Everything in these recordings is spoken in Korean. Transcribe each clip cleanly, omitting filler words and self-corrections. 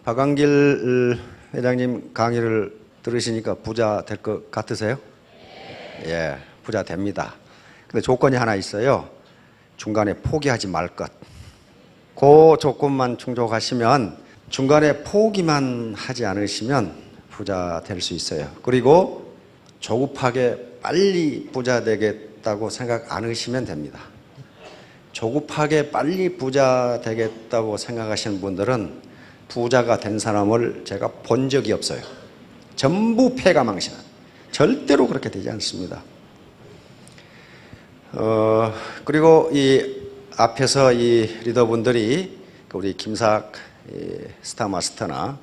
박광길 회장님 강의를 들으시니까 부자 될 것 같으세요? 예, 부자 됩니다. 근데 조건이 하나 있어요. 중간에 포기하지 말 것. 그 조건만 충족하시면, 중간에 포기만 하지 않으시면 부자 될 수 있어요. 그리고 조급하게 빨리 부자 되겠다고 생각 안 하시면 됩니다. 조급하게 빨리 부자 되겠다고 생각하시는 분들은 부자가 된 사람을 제가 본 적이 없어요. 전부 패가망신한. 절대로 그렇게 되지 않습니다. 그리고 이 앞에서 이 리더분들이 우리 김사학 스타 마스터나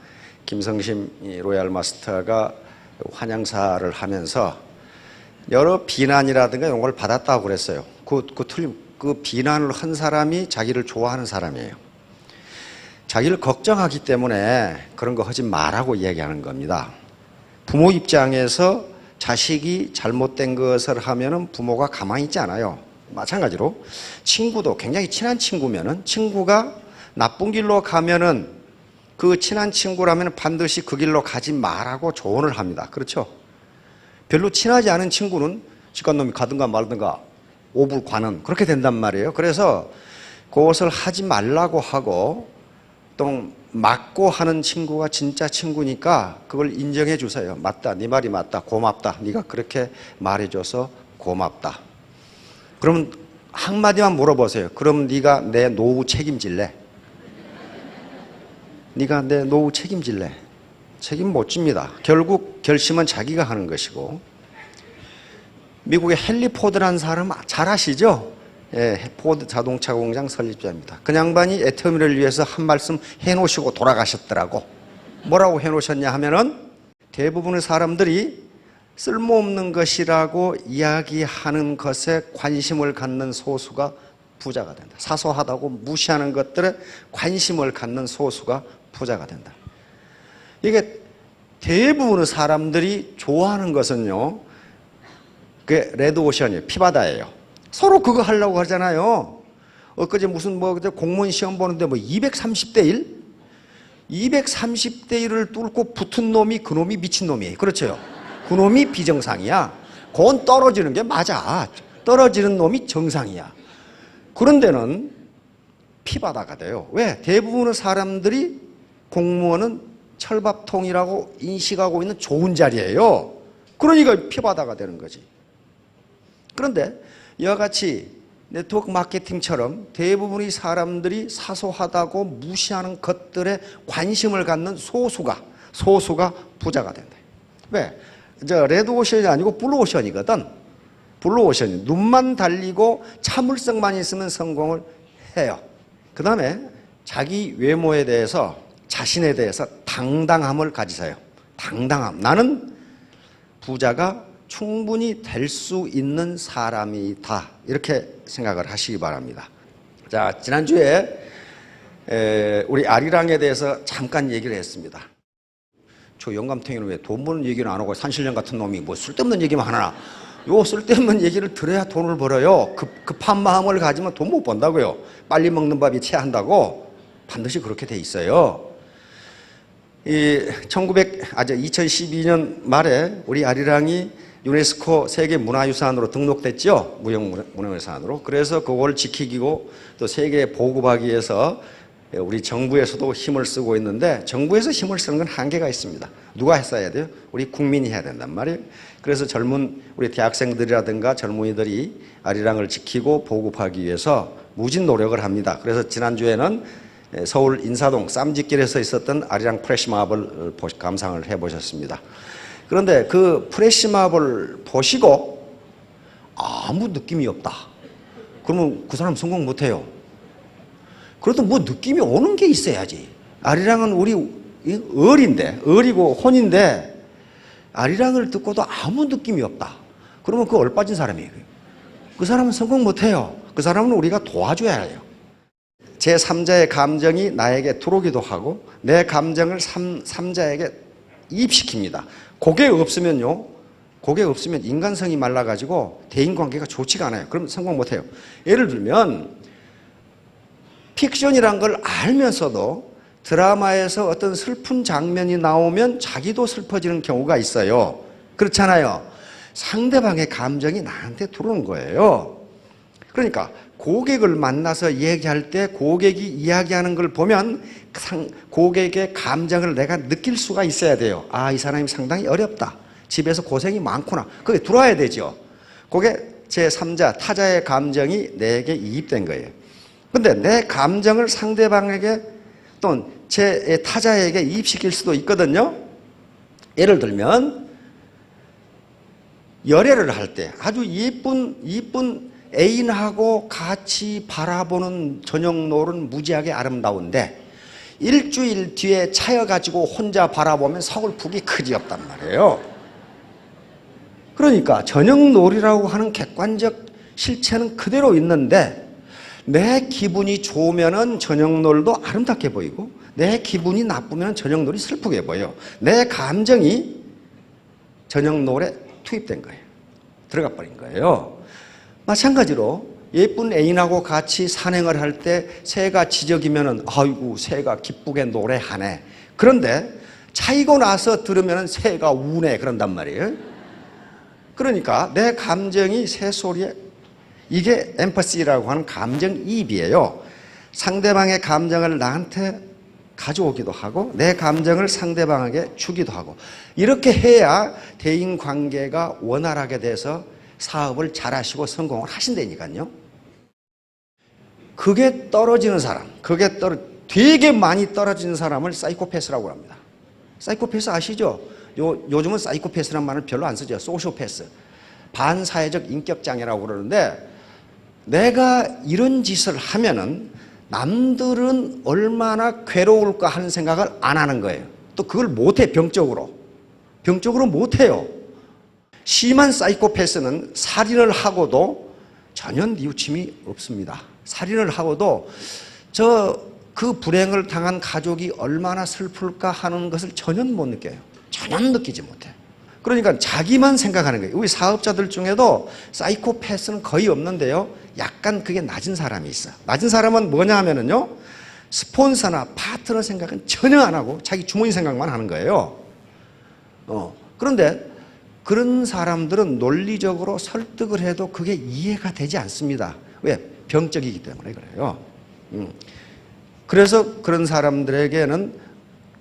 김성심 로얄 마스터가 환영사를 하면서 여러 비난이라든가 이런 걸 받았다고 그랬어요. 그 비난을 한 사람이 자기를 좋아하는 사람이에요. 자기를 걱정하기 때문에 그런 거 하지 말라고 얘기하는 겁니다. 부모 입장에서 자식이 잘못된 것을 하면은 부모가 가만히 있지 않아요. 마찬가지로 친구도 굉장히 친한 친구면은, 친구가 나쁜 길로 가면은 그 친한 친구라면 반드시 그 길로 가지 말라고 조언을 합니다. 그렇죠? 별로 친하지 않은 친구는 직관놈이 가든가 말든가 오불관은 그렇게 된단 말이에요. 그래서 그것을 하지 말라고 하고 또 맞고 하는 친구가 진짜 친구니까 그걸 인정해 주세요. 맞다, 네 말이 맞다, 고맙다, 네가 그렇게 말해줘서 고맙다. 그러면 한마디만 물어보세요. 그럼 네가 내 노후 책임질래? 네가 내 노후 책임질래? 책임 못 집니다. 결국 결심은 자기가 하는 것이고. 미국의 헨리 포드라는 사람 잘 아시죠? 예, 포드 자동차 공장 설립자입니다. 그 양반이 애터미를 위해서 한 말씀 해놓으시고 돌아가셨더라고. 뭐라고 해놓으셨냐 하면은, 대부분의 사람들이 쓸모없는 것이라고 이야기하는 것에 관심을 갖는 소수가 부자가 된다. 사소하다고 무시하는 것들에 관심을 갖는 소수가 부자가 된다. 이게 대부분의 사람들이 좋아하는 것은요, 그게 레드오션이에요. 피바다예요. 서로 그거 하려고 하잖아요. 엊그제 무슨 공무원 시험 보는데 230대 1? 230대 1을 뚫고 붙은 놈이 그놈이 미친놈이에요. 그렇죠? 그놈이 비정상이야. 그건 떨어지는 게 맞아. 떨어지는 놈이 정상이야. 그런 데는 피바다가 돼요. 왜? 대부분의 사람들이 공무원은 철밥통이라고 인식하고 있는 좋은 자리예요. 그러니까 피바다가 되는 거지. 그런데 이와 같이 네트워크 마케팅처럼 대부분의 사람들이 사소하다고 무시하는 것들에 관심을 갖는 소수가 부자가 된다. 왜? 레드오션이 아니고 블루오션이거든. 블루오션이 눈만 달리고 참을성만 있으면 성공을 해요. 그 다음에 자기 외모에 대해서, 자신에 대해서 당당함을 가지세요. 당당함. 나는 부자가 충분히 될 수 있는 사람이다. 이렇게 생각을 하시기 바랍니다. 자, 지난주에 우리 아리랑에 대해서 잠깐 얘기를 했습니다. 저 영감탱이는 왜 돈 버는 얘기는 안 하고 산신령 같은 놈이 뭐 쓸데없는 얘기만 하나. 요 쓸데없는 얘기를 들어야 돈을 벌어요. 급한 마음을 가지면 돈 못 번다고요. 빨리 먹는 밥이 체한다고 반드시 그렇게 돼 있어요. 2012년 말에 우리 아리랑이 유네스코 세계문화유산으로 등록됐죠. 무형문화유산으로. 그래서 그걸 지키고 또 세계에 보급하기 위해서 우리 정부에서도 힘을 쓰고 있는데, 정부에서 힘을 쓰는 건 한계가 있습니다. 누가 했어야 돼요? 우리 국민이 해야 된단 말이에요. 그래서 젊은 우리 대학생들이라든가 젊은이들이 아리랑을 지키고 보급하기 위해서 무진 노력을 합니다. 그래서 지난주에는 서울 인사동 쌈짓길에서 있었던 아리랑 프레시마블 감상을 해보셨습니다. 그런데 그 프레시마블 보시고 아무 느낌이 없다. 그러면 그 사람 성공 못해요. 그래도 뭐 느낌이 오는 게 있어야지. 아리랑은 우리 을이고 혼인데 아리랑을 듣고도 아무 느낌이 없다. 그러면 그 얼빠진 사람이에요. 그 사람은 성공 못해요. 그 사람은 우리가 도와줘야 해요. 제3자의 감정이 나에게 들어오기도 하고 내 감정을 3자에게 이입시킵니다. 그게 없으면 인간성이 말라가지고 대인관계가 좋지가 않아요. 그럼 성공 못해요. 예를 들면 픽션이란 걸 알면서도 드라마에서 어떤 슬픈 장면이 나오면 자기도 슬퍼지는 경우가 있어요. 그렇잖아요. 상대방의 감정이 나한테 들어오는 거예요. 그러니까 고객을 만나서 얘기할 때 고객이 이야기하는 걸 보면 고객의 감정을 내가 느낄 수가 있어야 돼요. 아, 이 사람이 상당히 어렵다. 집에서 고생이 많구나. 그게 들어와야 되죠. 그게 제3자, 타자의 감정이 내게 이입된 거예요. 근데 내 감정을 상대방에게 또는 제 타자에게 이입시킬 수도 있거든요. 예를 들면 열애를 할 때 아주 이쁜 애인하고 같이 바라보는 저녁노을은 무지하게 아름다운데 일주일 뒤에 차여가지고 혼자 바라보면 서글프기 그지없단 말이에요. 그러니까 저녁노을이라고 하는 객관적 실체는 그대로 있는데 내 기분이 좋으면은 저녁노을도 아름답게 보이고 내 기분이 나쁘면 저녁노을이 슬프게 보여요. 내 감정이 저녁노을에 투입된 거예요. 들어가 버린 거예요. 마찬가지로 예쁜 애인하고 같이 산행을 할 때 새가 지저귀면은 아이고 새가 기쁘게 노래하네. 그런데 차이고 나서 들으면은 새가 우네 그런단 말이에요. 그러니까 내 감정이 새소리에 이게 엠퍼시라고 하는 감정이입이에요. 상대방의 감정을 나한테 가져오기도 하고 내 감정을 상대방에게 주기도 하고 이렇게 해야 대인관계가 원활하게 돼서 사업을 잘하시고 성공을 하신다니까요. 그게 떨어지는 사람, 되게 많이 떨어지는 사람을 사이코패스라고 합니다. 사이코패스 아시죠? 요즘은 사이코패스라는 말을 별로 안 쓰죠. 소시오패스. 반사회적 인격장애라고 그러는데 내가 이런 짓을 하면은 남들은 얼마나 괴로울까 하는 생각을 안 하는 거예요. 또 그걸 못해, 병적으로 못해요. 심한 사이코패스는 살인을 하고도 전혀 뉘우침이 없습니다. 살인을 하고도 그 불행을 당한 가족이 얼마나 슬플까 하는 것을 전혀 못 느껴요. 전혀 느끼지 못해. 그러니까 자기만 생각하는 거예요. 우리 사업자들 중에도 사이코패스는 거의 없는데요. 약간 그게 낮은 사람이 있어. 낮은 사람은 뭐냐 하면은요. 스폰서나 파트너 생각은 전혀 안 하고 자기 주머니 생각만 하는 거예요. 그런데 그런 사람들은 논리적으로 설득을 해도 그게 이해가 되지 않습니다. 왜? 병적이기 때문에 그래요. 그래서 그런 사람들에게는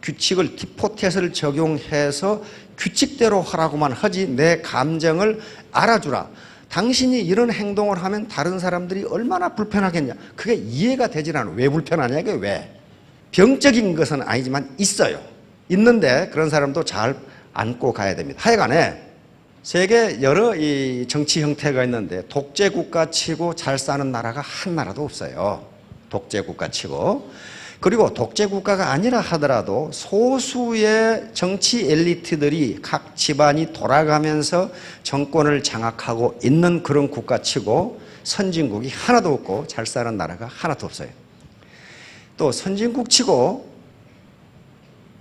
규칙을 티포텟을 적용해서 규칙대로 하라고만 하지 내 감정을 알아주라. 당신이 이런 행동을 하면 다른 사람들이 얼마나 불편하겠냐. 그게 이해가 되질 않아. 왜 불편하냐 이게 왜. 병적인 것은 아니지만 있어요. 있는데 그런 사람도 잘 안고 가야 됩니다. 하여간에 세계 여러 이 정치 형태가 있는데 독재 국가치고 잘 사는 나라가 한 나라도 없어요. 독재 국가치고. 그리고 독재 국가가 아니라 하더라도 소수의 정치 엘리트들이 각 집안이 돌아가면서 정권을 장악하고 있는 그런 국가치고 선진국이 하나도 없고 잘 사는 나라가 하나도 없어요. 또 선진국치고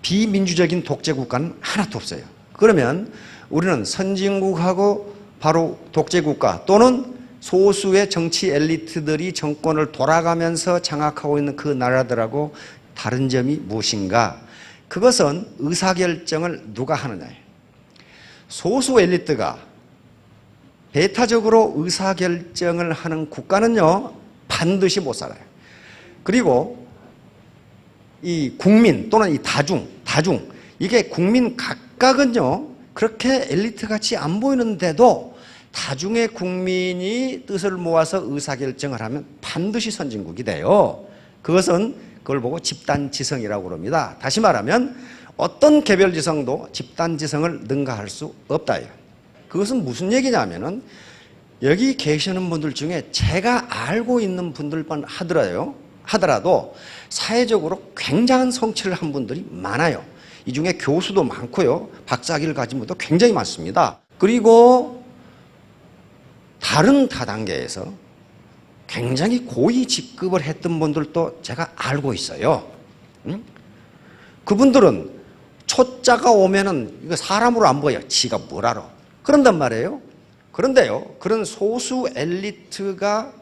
비민주적인 독재 국가는 하나도 없어요. 그러면 우리는 선진국하고 바로 독재 국가 또는 소수의 정치 엘리트들이 정권을 돌아가면서 장악하고 있는 그 나라들하고 다른 점이 무엇인가? 그것은 의사결정을 누가 하느냐예요. 소수 엘리트가 배타적으로 의사결정을 하는 국가는요, 반드시 못 살아요. 그리고 이 국민 또는 이 다중, 이게 국민 각각은요, 그렇게 엘리트 같이 안 보이는데도 다중의 국민이 뜻을 모아서 의사결정을 하면 반드시 선진국이 돼요. 그걸 보고 집단지성이라고 그럽니다. 다시 말하면 어떤 개별지성도 집단지성을 능가할 수 없다예요. 그것은 무슨 얘기냐면은 여기 계시는 분들 중에 제가 알고 있는 분들만 하더라도 사회적으로 굉장한 성취를 한 분들이 많아요. 이 중에 교수도 많고요. 박사학위를 가진 분도 굉장히 많습니다. 그리고 다른 다단계에서 굉장히 고위 직급을 했던 분들도 제가 알고 있어요. 그분들은 초짜가 오면은 이거 사람으로 안 보여. 지가 뭘 알아. 그런단 말이에요. 그런데요, 그런 소수 엘리트가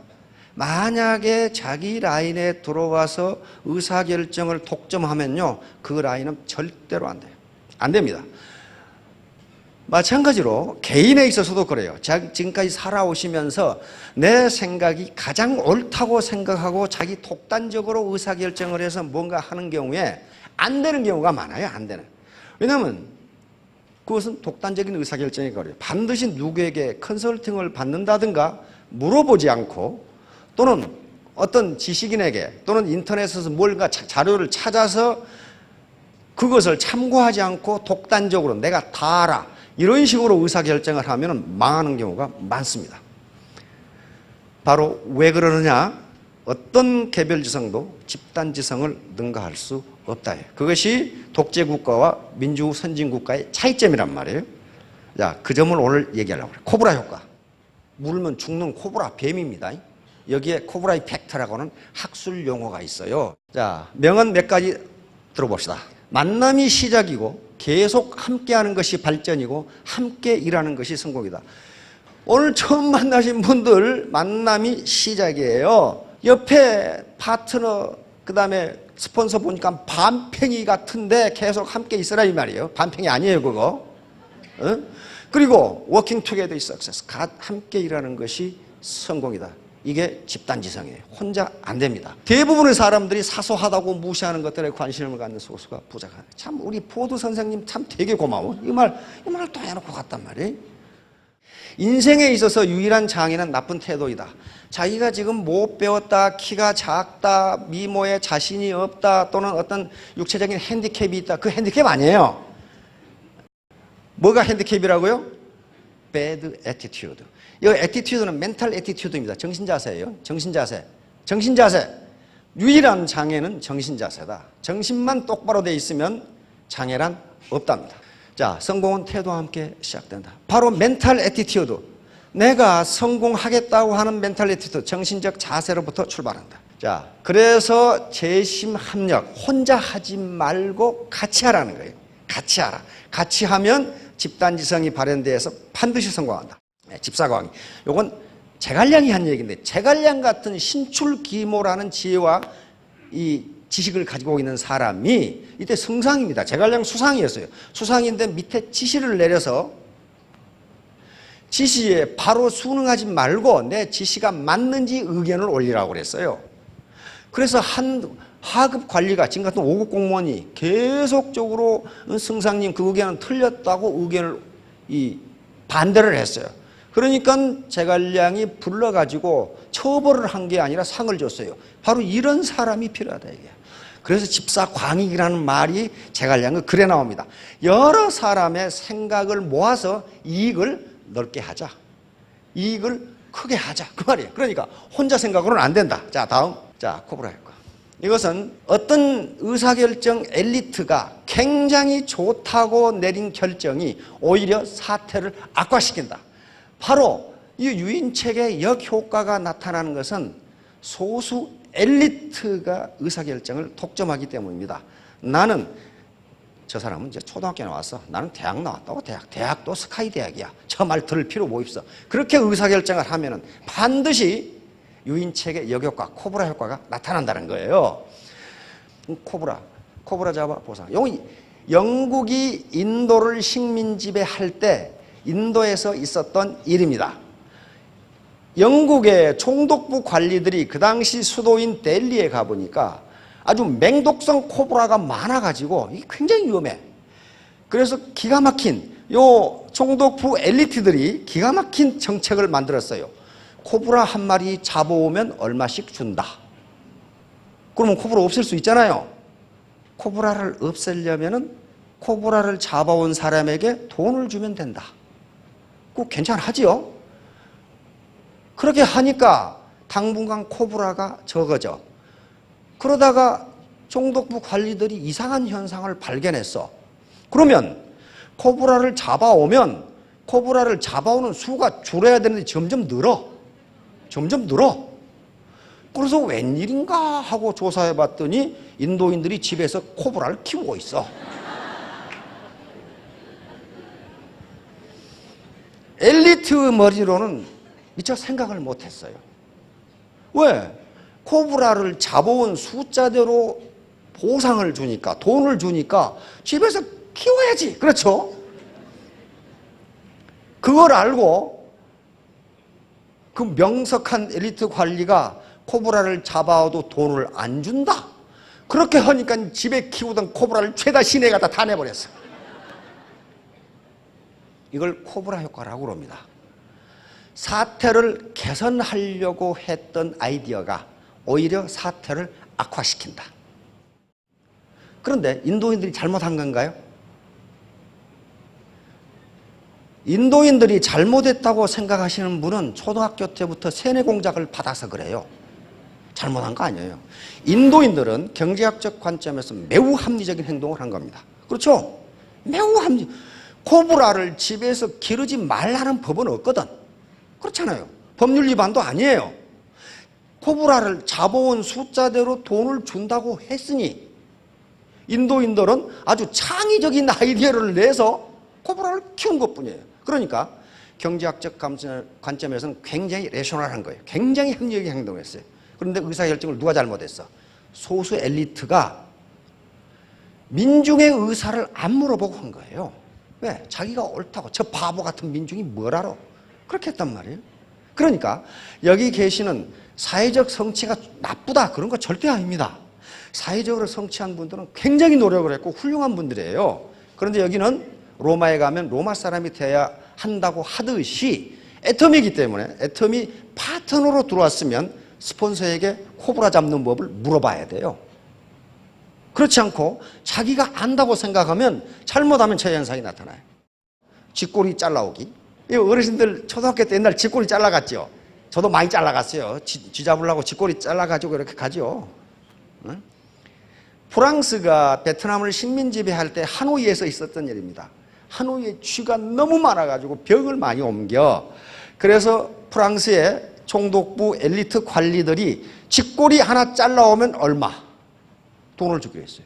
만약에 자기 라인에 들어와서 의사결정을 독점하면요, 그 라인은 절대로 안 돼요. 안 됩니다. 마찬가지로 개인에 있어서도 그래요. 지금까지 살아오시면서 내 생각이 가장 옳다고 생각하고 자기 독단적으로 의사결정을 해서 뭔가 하는 경우에 안 되는 경우가 많아요. 안 되는. 왜냐하면 그것은 독단적인 의사결정이 거래요. 반드시 누구에게 컨설팅을 받는다든가 물어보지 않고, 또는 어떤 지식인에게 또는 인터넷에서 뭔가 자료를 찾아서 그것을 참고하지 않고 독단적으로 내가 다 알아, 이런 식으로 의사결정을 하면 망하는 경우가 많습니다. 바로 왜 그러느냐? 어떤 개별지성도 집단지성을 능가할 수 없다. 그것이 독재국가와 민주 선진국가의 차이점이란 말이에요. 자, 그 점을 오늘 얘기하려고 해요. 코브라 효과. 물면 죽는 코브라, 뱀입니다. 여기에 코브라 이펙트라고는 학술 용어가 있어요. 자, 명언 몇 가지 들어봅시다. 만남이 시작이고 계속 함께하는 것이 발전이고 함께 일하는 것이 성공이다. 오늘 처음 만나신 분들 만남이 시작이에요. 옆에 파트너, 그 다음에 스폰서 보니까 반팽이 같은데 계속 함께 있으라 이 말이에요. 반팽이 아니에요 그거. 그리고 워킹 투게더 is success. 함께 일하는 것이 성공이다. 이게 집단지성이에요. 혼자 안 됩니다. 대부분의 사람들이 사소하다고 무시하는 것들에 관심을 갖는 소수가 부족하네. 참 우리 포드 선생님 참 되게 고마워. 이 말을 또 해놓고 갔단 말이에요. 인생에 있어서 유일한 장애는 나쁜 태도이다. 자기가 지금 못 배웠다, 키가 작다, 미모에 자신이 없다, 또는 어떤 육체적인 핸디캡이 있다. 그 핸디캡 아니에요. 뭐가 핸디캡이라고요? bad attitude. 이 attitude는 mental attitude입니다. 정신자세예요. 정신자세. 유일한 장애는 정신자세다. 정신만 똑바로 돼 있으면 장애란 없답니다. 자, 성공은 태도와 함께 시작된다. 바로 mental attitude. 내가 성공하겠다고 하는 mental attitude, 정신적 자세로부터 출발한다. 자, 그래서 재심 합력, 혼자 하지 말고 같이 하라는 거예요. 같이 하라. 같이 하면 집단지성이 발현돼서 반드시 성공한다. 집사광이. 요건 제갈량이 한 얘기인데, 제갈량 같은 신출기모라는 지혜와 이 지식을 가지고 있는 사람이 이때 성상입니다. 제갈량 수상이었어요. 수상인데 밑에 지시를 내려서 지시에 바로 순응하지 말고 내 지시가 맞는지 의견을 올리라고 그랬어요. 그래서 한 하급 관리가, 지금 같은 5급 공무원이 계속적으로 성상님 그 의견은 틀렸다고 의견을 반대를 했어요. 그러니까 제갈량이 불러가지고 처벌을 한 게 아니라 상을 줬어요. 바로 이런 사람이 필요하다 이게. 그래서 집사광익이라는 말이 제갈량은 글에 나옵니다. 여러 사람의 생각을 모아서 이익을 넓게 하자. 이익을 크게 하자. 그 말이에요. 그러니까 혼자 생각으로는 안 된다. 자, 다음. 자, 코브라 효과. 이것은 어떤 의사결정 엘리트가 굉장히 좋다고 내린 결정이 오히려 사태를 악화시킨다. 바로 이 유인책의 역효과가 나타나는 것은 소수 엘리트가 의사결정을 독점하기 때문입니다. 나는, 저 사람은 이제 초등학교 나왔어. 나는 대학 나왔다고. 대학도 스카이 대학이야. 저 말 들을 필요 뭐 있어. 그렇게 의사결정을 하면은 반드시 유인책의 역효과, 코브라 효과가 나타난다는 거예요. 코브라 잡아 보상. 영국이 인도를 식민지배할 때 인도에서 있었던 일입니다. 영국의 총독부 관리들이 그 당시 수도인 델리에 가보니까 아주 맹독성 코브라가 많아가지고 이게 굉장히 위험해. 그래서 기가 막힌 요 총독부 엘리트들이 기가 막힌 정책을 만들었어요. 코브라 한 마리 잡아오면 얼마씩 준다. 그러면 코브라 없앨 수 있잖아요. 코브라를 없애려면은 코브라를 잡아온 사람에게 돈을 주면 된다. 그거 괜찮하지요? 그렇게 하니까 당분간 코브라가 적어져. 그러다가 총독부 관리들이 이상한 현상을 발견했어. 그러면 코브라를 잡아오면 코브라를 잡아오는 수가 줄어야 되는데 점점 늘어. 그래서 웬일인가 하고 조사해 봤더니 인도인들이 집에서 코브라를 키우고 있어. 엘리트 머리로는 미처 생각을 못했어요. 왜? 코브라를 잡아온 숫자대로 보상을 주니까, 돈을 주니까 집에서 키워야지. 그렇죠? 그걸 알고 그 명석한 엘리트 관리가 코브라를 잡아와도 돈을 안 준다. 그렇게 하니까 집에 키우던 코브라를 죄다 시내에 갖다 다 내버렸어. 이걸 코브라 효과라고 합니다. 사태를 개선하려고 했던 아이디어가 오히려 사태를 악화시킨다. 그런데 인도인들이 잘못한 건가요? 인도인들이 잘못했다고 생각하시는 분은 초등학교 때부터 세뇌 공작을 받아서 그래요. 잘못한 거 아니에요. 인도인들은 경제학적 관점에서 매우 합리적인 행동을 한 겁니다. 그렇죠? 매우 합리. 코브라를 집에서 기르지 말라는 법은 없거든. 그렇잖아요. 법률 위반도 아니에요. 코브라를 잡아온 숫자대로 돈을 준다고 했으니 인도인들은 아주 창의적인 아이디어를 내서 코브라를 키운 것뿐이에요. 그러니까 경제학적 관점에서는 굉장히 레셔널한 거예요. 굉장히 합리적인 행동을 했어요. 그런데 의사결정을 누가 잘못했어? 소수 엘리트가 민중의 의사를 안 물어보고 한 거예요. 왜? 자기가 옳다고. 저 바보 같은 민중이 뭘 알아? 그렇게 했단 말이에요. 그러니까 여기 계시는 사회적 성취가 나쁘다 그런 거 절대 아닙니다. 사회적으로 성취한 분들은 굉장히 노력을 했고 훌륭한 분들이에요. 그런데 여기는 로마에 가면 로마 사람이 돼야 한다고 하듯이 애터미이기 때문에 애터미 파트너로 들어왔으면 스폰서에게 코브라 잡는 법을 물어봐야 돼요. 그렇지 않고 자기가 안다고 생각하면 잘못하면 저 현상이 나타나요. 쥐꼬리 잘라오기. 어르신들 초등학교 때 옛날 쥐꼬리 잘라갔죠. 저도 많이 잘라갔어요. 쥐 잡으려고 쥐꼬리 잘라가지고 이렇게 가죠. 응? 프랑스가 베트남을 식민 지배할 때 하노이에서 있었던 일입니다. 하노이에 쥐가 너무 많아가지고 벽을 많이 옮겨. 그래서 프랑스의 총독부 엘리트 관리들이 쥐꼬리 하나 잘라오면 얼마? 돈을 주기로 했어요.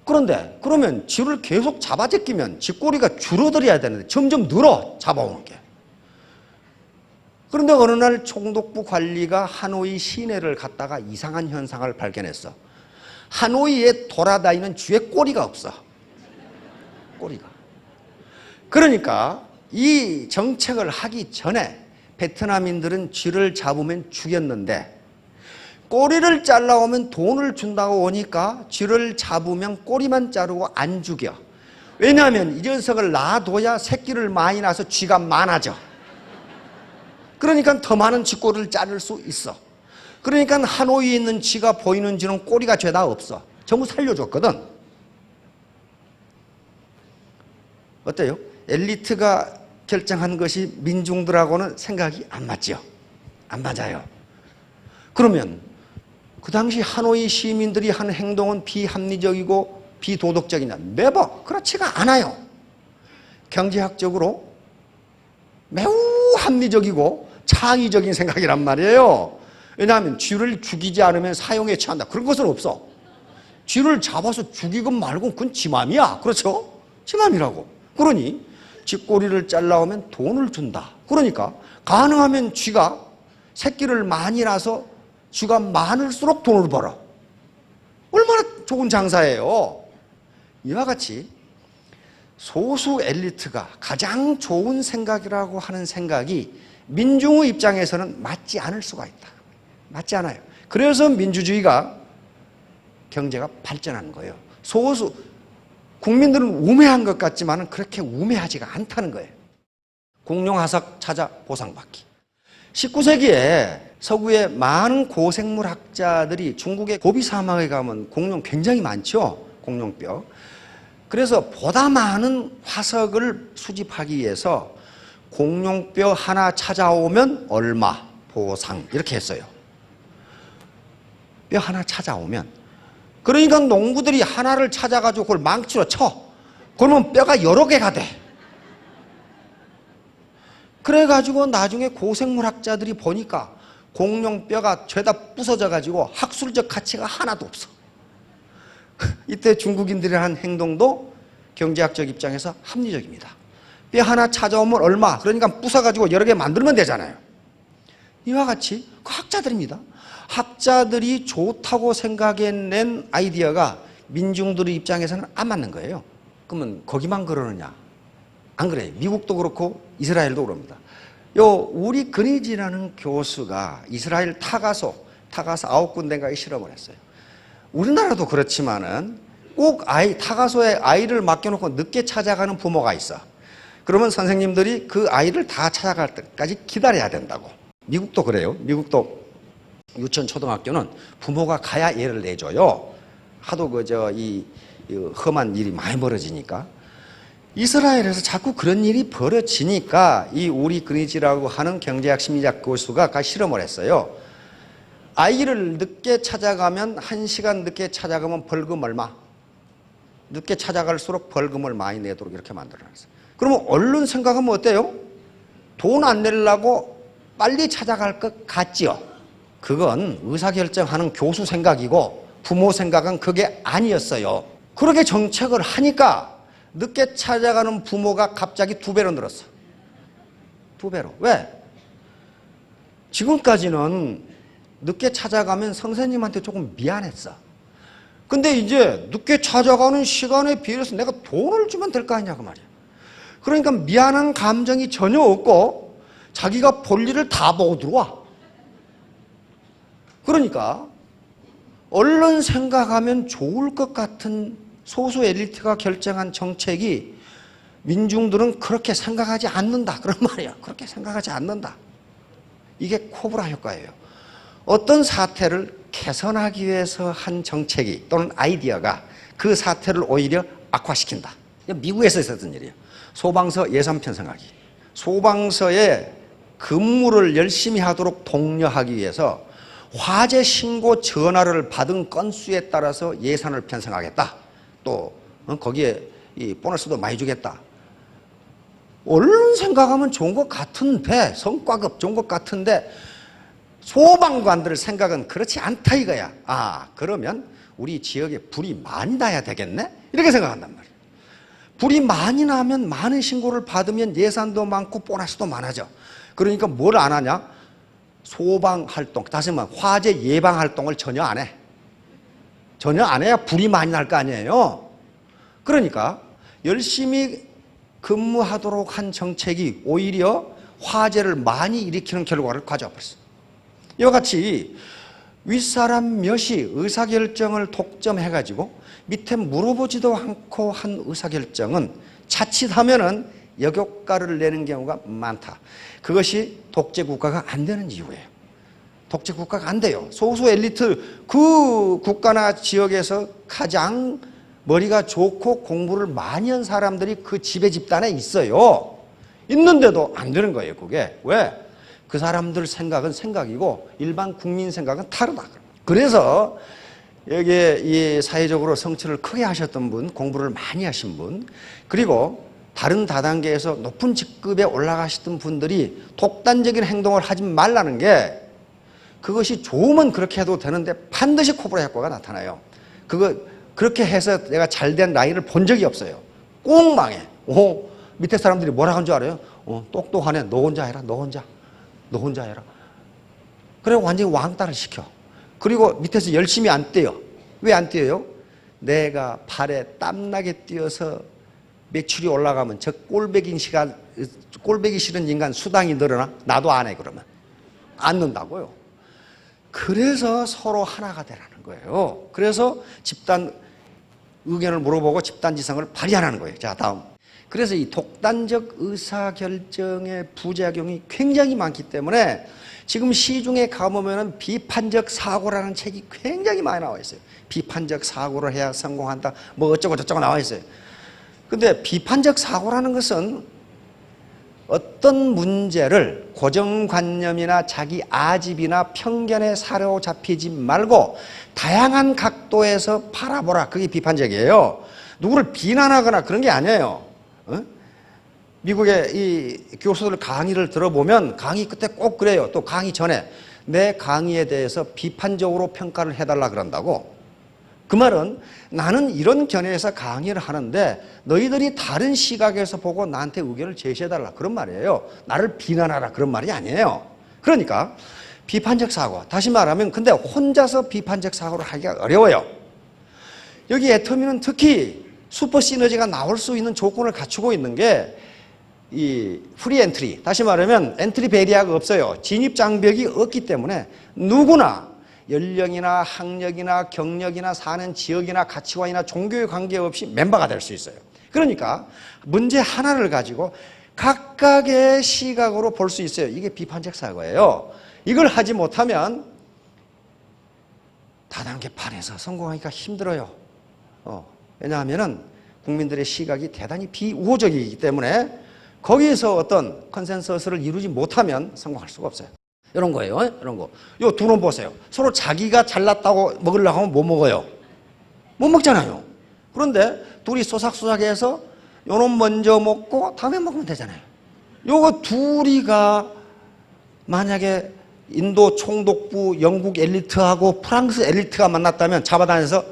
그런데 그러면 쥐를 계속 잡아 제끼면 쥐꼬리가 줄어들어야 되는데 점점 늘어 잡아오는 게. 그런데 어느 날 총독부 관리가 하노이 시내를 갔다가 이상한 현상을 발견했어. 하노이에 돌아다니는 쥐의 꼬리가 없어. 꼬리가. 그러니까 이 정책을 하기 전에 베트남인들은 쥐를 잡으면 죽였는데 꼬리를 잘라오면 돈을 준다고 오니까 쥐를 잡으면 꼬리만 자르고 안 죽여. 왜냐하면 이 녀석을 놔둬야 새끼를 많이 낳아서 쥐가 많아져. 그러니까 더 많은 쥐꼬리를 자를 수 있어. 그러니까 하노이에 있는 쥐가 보이는 쥐는 꼬리가 죄다 없어. 전부 살려줬거든. 어때요? 엘리트가 결정한 것이 민중들하고는 생각이 안 맞죠? 안 맞아요. 그러면 그 당시 하노이 시민들이 한 행동은 비합리적이고 비도덕적이냐? 네버 그렇지가 않아요. 경제학적으로 매우 합리적이고 창의적인 생각이란 말이에요. 왜냐하면 쥐를 죽이지 않으면 사형에 처한다. 그런 것은 없어. 쥐를 잡아서 죽이건 말건 그건 지 맘이야. 그렇죠? 지 맘이라고. 그러니 쥐꼬리를 잘라오면 돈을 준다. 그러니까 가능하면 쥐가 새끼를 많이 낳아서 쥐가 많을수록 돈을 벌어. 얼마나 좋은 장사예요. 이와 같이 소수 엘리트가 가장 좋은 생각이라고 하는 생각이 민중의 입장에서는 맞지 않을 수가 있다. 맞지 않아요. 그래서 민주주의가 경제가 발전하는 거예요. 소수 국민들은 우매한 것 같지만 그렇게 우매하지가 않다는 거예요. 공룡화석 찾아 보상받기. 19세기에 서구의 많은 고생물 학자들이 중국의 고비 사막에 가면 공룡 굉장히 많죠. 공룡뼈. 그래서 보다 많은 화석을 수집하기 위해서 공룡뼈 하나 찾아오면 얼마 보상 이렇게 했어요. 뼈 하나 찾아오면. 그러니까 농부들이 하나를 찾아가지고 그걸 망치로 쳐. 그러면 뼈가 여러 개가 돼. 그래가지고 나중에 고생물학자들이 보니까 공룡뼈가 죄다 부서져가지고 학술적 가치가 하나도 없어. 이때 중국인들이 한 행동도 경제학적 입장에서 합리적입니다. 뼈 하나 찾아오면 얼마? 그러니까 부숴가지고 여러 개 만들면 되잖아요. 이와 같이 그 학자들입니다. 학자들이 좋다고 생각해낸 아이디어가 민중들의 입장에서는 안 맞는 거예요. 그러면 거기만 그러느냐? 안 그래요. 미국도 그렇고 이스라엘도 그럽니다. 우리 그니지라는 교수가 이스라엘 타가소 9군데인가에 실험을 했어요. 우리나라도 그렇지만은 꼭 타가소에 아이를 맡겨놓고 늦게 찾아가는 부모가 있어. 그러면 선생님들이 그 아이를 다 찾아갈 때까지 기다려야 된다고. 미국도 그래요. 미국도 유치원 초등학교는 부모가 가야 예를 내줘요. 하도 이 험한 일이 많이 벌어지니까. 이스라엘에서 자꾸 그런 일이 벌어지니까 이 우리 그니지라고 하는 경제학 심리학 교수가 실험을 했어요. 아이를 늦게 찾아가면 1시간 늦게 찾아가면 벌금 얼마? 늦게 찾아갈수록 벌금을 많이 내도록 이렇게 만들어놨어요. 그러면 얼른 생각하면 어때요? 돈 안 내려고 빨리 찾아갈 것 같지요? 그건 의사결정하는 교수 생각이고 부모 생각은 그게 아니었어요. 그렇게 정책을 하니까 늦게 찾아가는 부모가 갑자기 2배로 늘었어. 2배로. 왜? 지금까지는 늦게 찾아가면 선생님한테 조금 미안했어. 근데 이제 늦게 찾아가는 시간에 비해서 내가 돈을 주면 될 거 아니냐 그 말이야. 그러니까 미안한 감정이 전혀 없고 자기가 볼 일을 다 보고 들어와. 그러니까 얼른 생각하면 좋을 것 같은 소수 엘리트가 결정한 정책이 민중들은 그렇게 생각하지 않는다. 그런 말이야. 그렇게 생각하지 않는다. 이게 코브라 효과예요. 어떤 사태를 개선하기 위해서 한 정책이 또는 아이디어가 그 사태를 오히려 악화시킨다. 미국에서 있었던 일이에요. 소방서 예산 편성하기. 소방서에 근무를 열심히 하도록 독려하기 위해서 화재 신고 전화를 받은 건수에 따라서 예산을 편성하겠다. 또 거기에 이 보너스도 많이 주겠다. 얼른 생각하면 좋은 것 같은데, 성과급 좋은 것 같은데 소방관들 생각은 그렇지 않다 이거야. 그러면 우리 지역에 불이 많이 나야 되겠네? 이렇게 생각한단 말이야. 불이 많이 나면 많은 신고를 받으면 예산도 많고 보너스도 많아져. 그러니까 뭘 안 하냐? 소방활동, 다시 말하면 화재 예방활동을 전혀 안 해. 전혀 안 해야 불이 많이 날 거 아니에요. 그러니까 열심히 근무하도록 한 정책이 오히려 화재를 많이 일으키는 결과를 가져와 버렸어. 이와 같이 윗사람 몇이 의사결정을 독점해가지고 밑에 물어보지도 않고 한 의사결정은 자칫하면은 역효과를 내는 경우가 많다. 그것이 독재국가가 안 되는 이유예요. 독재국가가 안 돼요. 소수 엘리트 그 국가나 지역에서 가장 머리가 좋고 공부를 많이 한 사람들이 그 지배 집단에 있어요. 있는데도 안 되는 거예요. 그게. 왜? 그 사람들 생각은 생각이고 일반 국민 생각은 다르다. 그래서 여기에 이 사회적으로 성취를 크게 하셨던 분, 공부를 많이 하신 분, 그리고 다른 다단계에서 높은 직급에 올라가셨던 분들이 독단적인 행동을 하지 말라는 게, 그것이 좋으면 그렇게 해도 되는데 반드시 코브라 효과가 나타나요. 그렇게 해서 내가 잘된 라인을 본 적이 없어요. 꼭 망해. 밑에 사람들이 뭐라 한 줄 알아요? 똑똑하네. 너 혼자 해라. 너 혼자 해라. 그래 완전히 왕따를 시켜. 그리고 밑에서 열심히 안 뛰어. 왜 안 뛰어요? 내가 발에 땀나게 뛰어서 매출이 올라가면 저 꼴배기 싫은 인간 수당이 늘어나? 나도 안 해. 그러면 안 는다고요. 그래서 서로 하나가 되라는 거예요. 그래서 집단 의견을 물어보고 집단지성을 발휘하라는 거예요. 자, 다음. 그래서 이 독단적 의사결정의 부작용이 굉장히 많기 때문에 지금 시중에 가보면은 비판적 사고라는 책이 굉장히 많이 나와 있어요. 비판적 사고를 해야 성공한다. 뭐 어쩌고 저쩌고 나와 있어요. 근데 비판적 사고라는 것은 어떤 문제를 고정관념이나 자기 아집이나 편견에 사로잡히지 말고 다양한 각도에서 바라보라. 그게 비판적이에요. 누구를 비난하거나 그런 게 아니에요. 미국의 이 교수들 강의를 들어보면 강의 끝에 꼭 그래요. 또 강의 전에 내 강의에 대해서 비판적으로 평가를 해달라 그런다고. 그 말은 나는 이런 견해에서 강의를 하는데 너희들이 다른 시각에서 보고 나한테 의견을 제시해달라 그런 말이에요. 나를 비난하라 그런 말이 아니에요. 그러니까 비판적 사고. 다시 말하면 근데 혼자서 비판적 사고를 하기가 어려워요. 여기 애터미는 특히 슈퍼 시너지가 나올 수 있는 조건을 갖추고 있는 게 이 프리 엔트리. 다시 말하면 엔트리 베리어가 없어요. 진입 장벽이 없기 때문에 누구나 연령이나 학력이나 경력이나 사는 지역이나 가치관이나 종교에 관계없이 멤버가 될 수 있어요. 그러니까 문제 하나를 가지고 각각의 시각으로 볼 수 있어요. 이게 비판적 사고예요. 이걸 하지 못하면 다단계 판에서 성공하기가 힘들어요. 왜냐하면 국민들의 시각이 대단히 비우호적이기 때문에 거기에서 어떤 컨센서스를 이루지 못하면 성공할 수가 없어요. 이런 거예요. 이런 거. 요 두 놈 보세요. 서로 자기가 잘났다고 먹으려고 하면 못 먹어요. 못 먹잖아요. 그런데 둘이 쏘삭쏘삭해서 요 놈 먼저 먹고 다음에 먹으면 되잖아요. 요거 둘이가 만약에 인도 총독부 영국 엘리트하고 프랑스 엘리트가 만났다면 잡아다녀서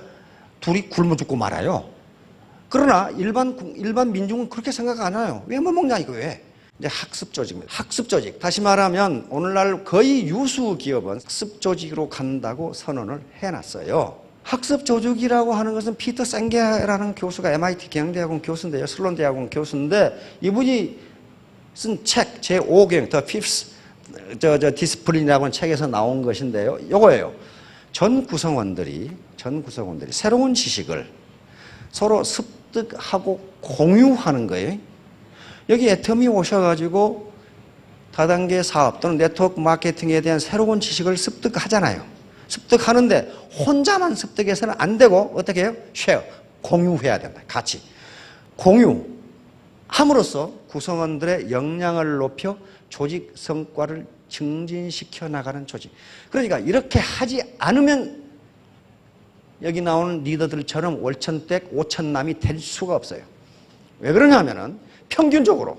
둘이 굶어 죽고 말아요. 그러나 일반 민중은 그렇게 생각 안 해요. 왜 못 먹냐 이거예요. 이제 학습 조직입니다. 학습 조직. 다시 말하면 오늘날 거의 유수 기업은 학습 조직으로 간다고 선언을 해놨어요. 학습 조직이라고 하는 것은 피터 생게라는 교수가 MIT 경영대학원 교수인데요. 슬론 대학원 교수인데 이분이 쓴 책 제5경 The Fifth 디스플린이라고 하는 책에서 나온 것인데요. 요거예요. 전 구성원들이 새로운 지식을 서로 습득하고 공유하는 거예요. 여기 애터미 오셔가지고 다단계 사업 또는 네트워크 마케팅에 대한 새로운 지식을 습득하잖아요. 습득하는데 혼자만 습득해서는 안 되고 어떻게 해요? 쉐어, 공유해야 된다. 같이. 공유함으로써 구성원들의 역량을 높여 조직 성과를 증진시켜 나가는 조직. 그러니까 이렇게 하지 않으면 여기 나오는 리더들처럼 월천댁 오천남이 될 수가 없어요. 왜 그러냐면은 평균적으로,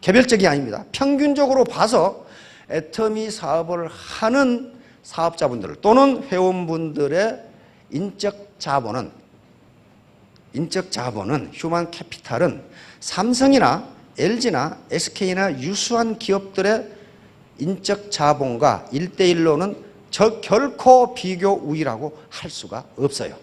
개별적이 아닙니다. 평균적으로 봐서 애터미 사업을 하는 사업자분들 또는 회원분들의 인적 자본은 휴먼 캐피탈은 삼성이나 LG나 SK나 유수한 기업들의 인적 자본과 1대1로는 결코 비교 우위라고 할 수가 없어요.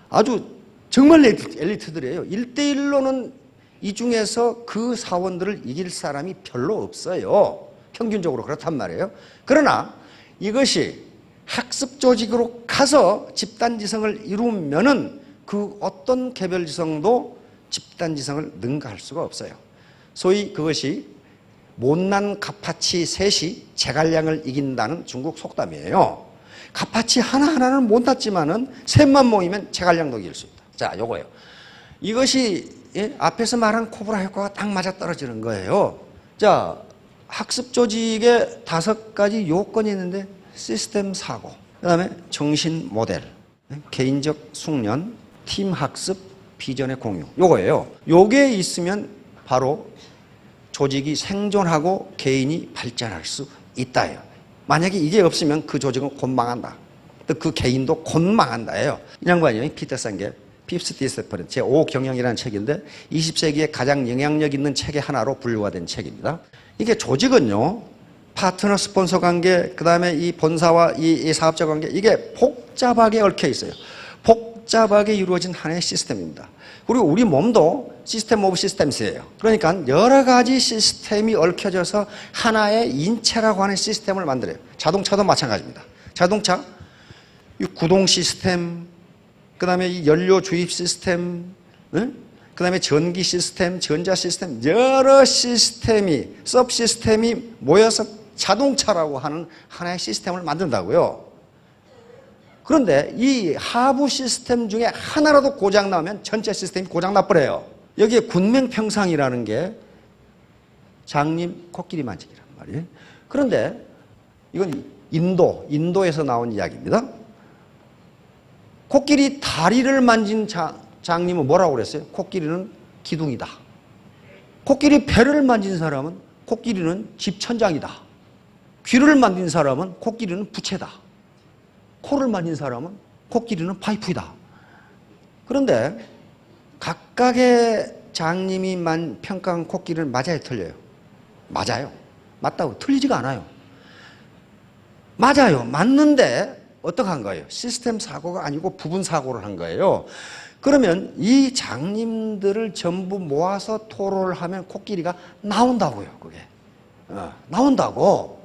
아주 정말 엘리트들이에요. 1대1로는 이 중에서 그 사원들을 이길 사람이 별로 없어요. 평균적으로 그렇단 말이에요. 그러나 이것이 학습 조직으로 가서 집단지성을 이루면은 그 어떤 개별지성도 집단지성을 능가할 수가 없어요. 소위 그것이 못난 갓파치 셋이 제갈량을 이긴다는 중국 속담이에요. 갓파치 하나하나는 못났지만은 셋만 모이면 제갈량도 이길 수 있다. 자, 요거예요. 이것이 앞에서 말한 코브라 효과가 딱 맞아 떨어지는 거예요. 자, 학습 조직에 5가지 요건이 있는데 시스템 사고, 그 다음에 정신 모델, 개인적 숙련, 팀 학습, 비전의 공유. 요거예요. 요게 있으면 바로 조직이 생존하고 개인이 발전할 수 있다예요. 만약에 이게 없으면 그 조직은 곧 망한다. 또 그 개인도 곧 망한다예요. 이 양반이 피터 생게 Fifth Discipline 제5경영이라는 책인데 20세기에 가장 영향력 있는 책의 하나로 분류가 된 책입니다. 이게 조직은요, 파트너 스폰서 관계, 그 다음에 이 본사와 이 사업자 관계, 이게 복잡하게 얽혀 있어요. 복잡하게 이루어진 하나의 시스템입니다. 그리고 우리 몸도 시스템 오브 시스템스예요. 그러니까 여러 가지 시스템이 얽혀져서 하나의 인체라고 하는 시스템을 만들어요. 자동차도 마찬가지입니다. 자동차, 이 구동 시스템, 그 다음에 이 연료 주입 시스템, 그 다음에 전기 시스템, 전자 시스템, 여러 시스템이, 서브 시스템이 모여서 자동차라고 하는 하나의 시스템을 만든다고요. 그런데 이 하부 시스템 중에 하나라도 고장 나면 전체 시스템이 고장 나버려요. 여기에 군명평상이라는 게 장님 코끼리 만지기란 말이에요. 그런데 이건 인도에서 나온 이야기입니다. 코끼리 다리를 만진 장님은 뭐라고 그랬어요? 코끼리는 기둥이다. 코끼리 배를 만진 사람은 코끼리는 집천장이다. 귀를 만진 사람은 코끼리는 부채다. 코를 만진 사람은 코끼리는 파이프이다. 그런데 각각의 장님이 평가한 코끼리는 맞아요, 틀려요? 맞아요. 맞다고. 틀리지가 않아요. 맞아요. 맞는데 어떻게 한 거예요? 시스템 사고가 아니고 부분 사고를 한 거예요. 그러면 이 장님들을 전부 모아서 토론을 하면 코끼리가 나온다고요. 그게 나온다고.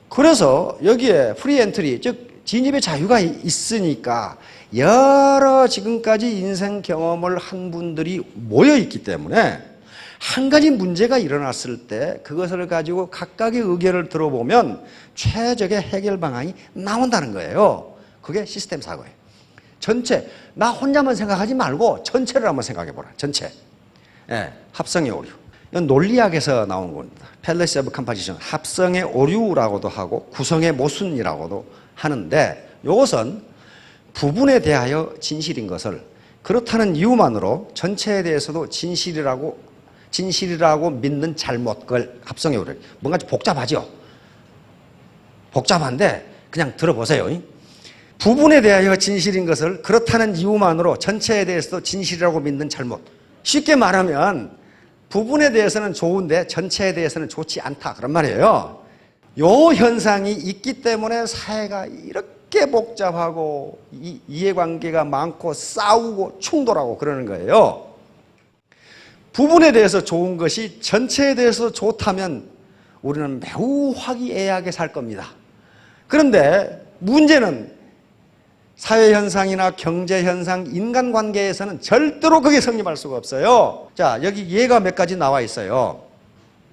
그래서 여기에 프리 엔트리, 즉 진입의 자유가 있으니까 여러 지금까지 인생 경험을 한 분들이 모여 있기 때문에 한 가지 문제가 일어났을 때 그것을 가지고 각각의 의견을 들어보면 최적의 해결 방안이 나온다는 거예요. 그게 시스템 사고예요. 전체, 나 혼자만 생각하지 말고 전체를 한번 생각해 보라. 전체. 예, 합성의 오류. 이건 논리학에서 나온 겁니다. 팰리시 오브 컴포지션. 합성의 오류라고도 하고 구성의 모순이라고도 하는데 이것은 부분에 대하여 진실인 것을 그렇다는 이유만으로 전체에 대해서도 진실이라고 믿는 잘못, 그걸 합성의 오류. 뭔가 좀 복잡하죠? 복잡한데 그냥 들어보세요. 부분에 대하여 진실인 것을 그렇다는 이유만으로 전체에 대해서도 진실이라고 믿는 잘못. 쉽게 말하면 부분에 대해서는 좋은데 전체에 대해서는 좋지 않다, 그런 말이에요. 요 현상이 있기 때문에 사회가 이렇게 복잡하고 이해관계가 많고 싸우고 충돌하고 그러는 거예요. 부분에 대해서 좋은 것이 전체에 대해서 좋다면 우리는 매우 화기애애하게 살 겁니다. 그런데 문제는 사회현상이나 경제현상, 인간관계에서는 절대로 그게 성립할 수가 없어요. 자, 여기 예가 몇 가지 나와 있어요.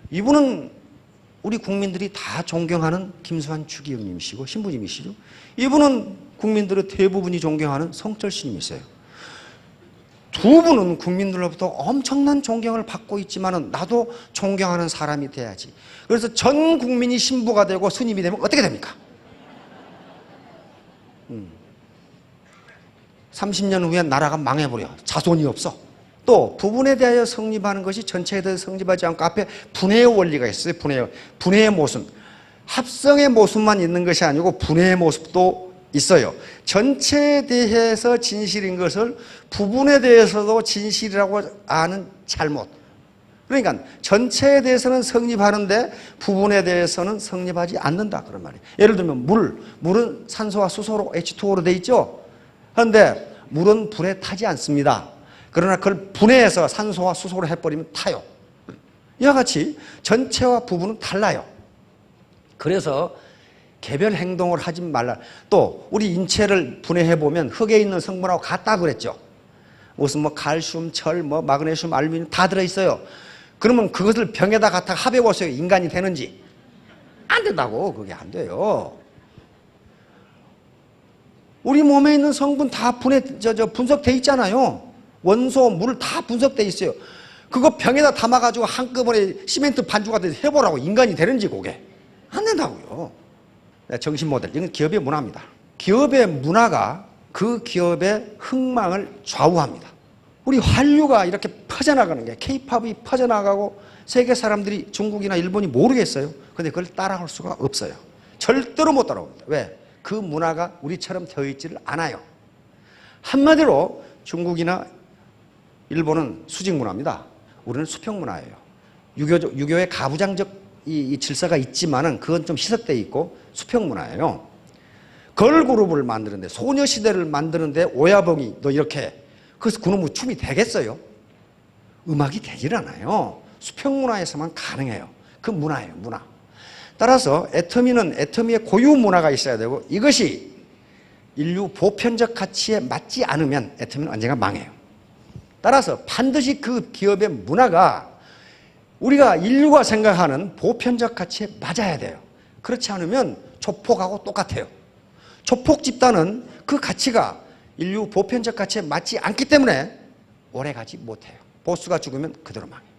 이분은 우리 국민들이 다 존경하는 김수환 추기경님이시고 신부님이시죠. 이분은 국민들의 대부분이 존경하는 성철 스님이세요. 두 분은 국민들로부터 엄청난 존경을 받고 있지만은 나도 존경하는 사람이 돼야지. 그래서 전 국민이 신부가 되고 스님이 되면 어떻게 됩니까? 30년 후에 나라가 망해버려. 자손이 없어. 또 부분에 대하여 성립하는 것이 전체에 대해서 성립하지 않고 앞에 분해의 원리가 있어요. 분해의 모순. 합성의 모순만 있는 것이 아니고 분해의 모습도 있어요. 전체에 대해서 진실인 것을 부분에 대해서도 진실이라고 아는 잘못. 그러니까 전체에 대해서는 성립하는데 부분에 대해서는 성립하지 않는다, 그런 말이에요. 예를 들면 물은 산소와 수소로 H2O로 돼 있죠. 그런데 물은 불에 타지 않습니다. 그러나 그걸 분해해서 산소와 수소로 해버리면 타요. 이와 같이 전체와 부분은 달라요. 그래서 개별 행동을 하지 말라. 또 우리 인체를 분해해보면 흙에 있는 성분하고 같다 그랬죠. 무슨 칼슘, 철, 마그네슘, 알루미늄 다 들어있어요. 그러면 그것을 병에다 갖다 합해보세요. 인간이 되는지. 안 된다고. 그게 안 돼요. 우리 몸에 있는 성분 다 분석돼 있잖아요. 원소, 물 다 분석돼 있어요. 그거 병에다 담아가지고 한꺼번에 시멘트 반죽 같은 해보라고. 인간이 되는지 그게. 안 된다고요. 정신 모델. 이건 기업의 문화입니다. 기업의 문화가 그 기업의 흥망을 좌우합니다. 우리 한류가 이렇게 퍼져나가는 게, K-팝이 퍼져나가고 세계 사람들이 중국이나 일본이 모르겠어요. 근데 그걸 따라올 수가 없어요. 절대로 못 따라옵니다. 왜? 그 문화가 우리처럼 되어 있지를 않아요. 한마디로 중국이나 일본은 수직 문화입니다. 우리는 수평 문화예요. 유교의 가부장적 이 질서가 있지만은 그건 좀 희석되어 있고 수평 문화예요. 걸그룹을 만드는데, 소녀시대를 만드는데 오야봉이 너 이렇게, 그래서 그놈의 춤이 되겠어요? 음악이 되질 않아요. 수평 문화에서만 가능해요. 그 문화예요, 문화. 따라서 애터미는 애터미의 고유 문화가 있어야 되고, 이것이 인류 보편적 가치에 맞지 않으면 애터미는 언젠가 망해요. 따라서 반드시 그 기업의 문화가 우리가 인류가 생각하는 보편적 가치에 맞아야 돼요. 그렇지 않으면 조폭하고 똑같아요. 조폭 집단은 그 가치가 인류 보편적 가치에 맞지 않기 때문에 오래가지 못해요. 보스가 죽으면 그대로 망해요.